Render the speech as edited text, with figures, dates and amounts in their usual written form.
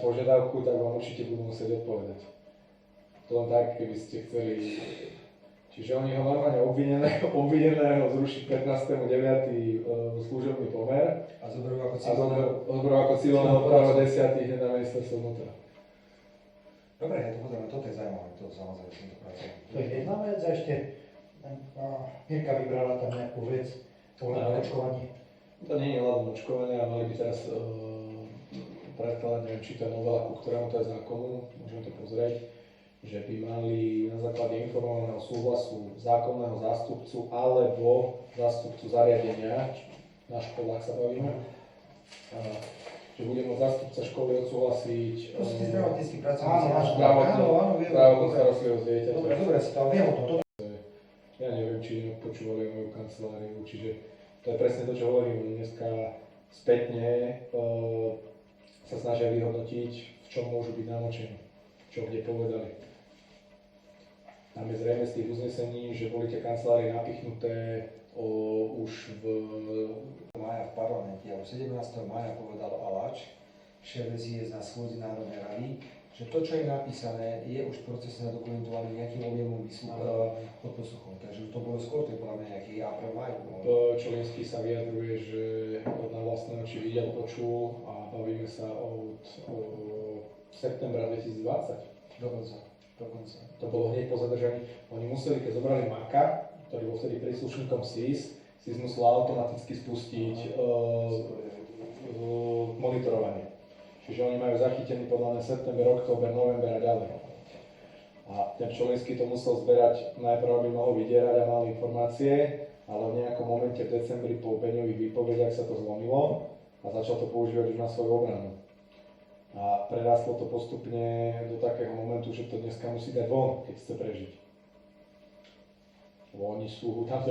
požiadavku, tak vám určite budú musieť odpovedať. To len tak, keby ste chceli. Čiže oni ho normálne obvineného zrušiť 15.9. Služobný pomer A zoberú ako civilného práva 10. hneď na ministerstvo vnútra. Dobre, ja to pozriem, toto je zaujímavé, to samozrejme s týmto pracujem. To je jedna vec a ešte Mirka vybrala tam nejakú vec ohľadom očkovania. To nie je hľadom očkovania, mali by teraz predkladať, neviem, či to je novela, ku ktorému to je zákonu, môžeme to pozrieť, že by mali na základe informovaného súhlasu zákonného zástupcu alebo zástupcu zariadenia, na školách sa bavíme, že bude môcť zástupca školy odsúhlasiť Zdravotnícky pracovník. zdravotnú starostlivosť dieťaťa. Dobre, si to viem o tom. Ja neviem, či nepočúvali moju kanceláriu, čiže to je presne to, čo hovorím. Oni dneska spätne sa snažia vyhodnotiť, v čom môžu byť namočení, čo kde povedali. Tam je zrejme z tých uznesení, že boli tie kancelárie napichnuté už v Mája v parlamente, alebo 17. mája povedal Aláč, šéf SIS na schôdzi Národnej rady, že to, čo je napísané, je už procesne dokumentované nejakým objemom pod posluchom. Takže to bolo skôr, to je podľa mňa nejaký apríl, maj. Čolinský sa vyjadruje, že na vlastné oči videl, počul a bavíme sa od septembra 2020. Dokonca. To bolo hneď po zadržaní. Oni museli, keď zobrali Maka, ktorý bol vtedy príslušníkom SIS musel automaticky spustiť monitorovanie. Čiže oni majú zachytený podľa mňa september, október, november a ďalej. A ten Čolinský to musel zberať najprv, aby mohol vydierať a mal informácie, ale v nejakom momente v decembri po Beňových výpovediach sa to zlomilo a začal to používať už na svoju obranu. A prerastlo to postupne do takého momentu, že to dneska musí dať von, keď chce prežiť. Lebo oni sú tam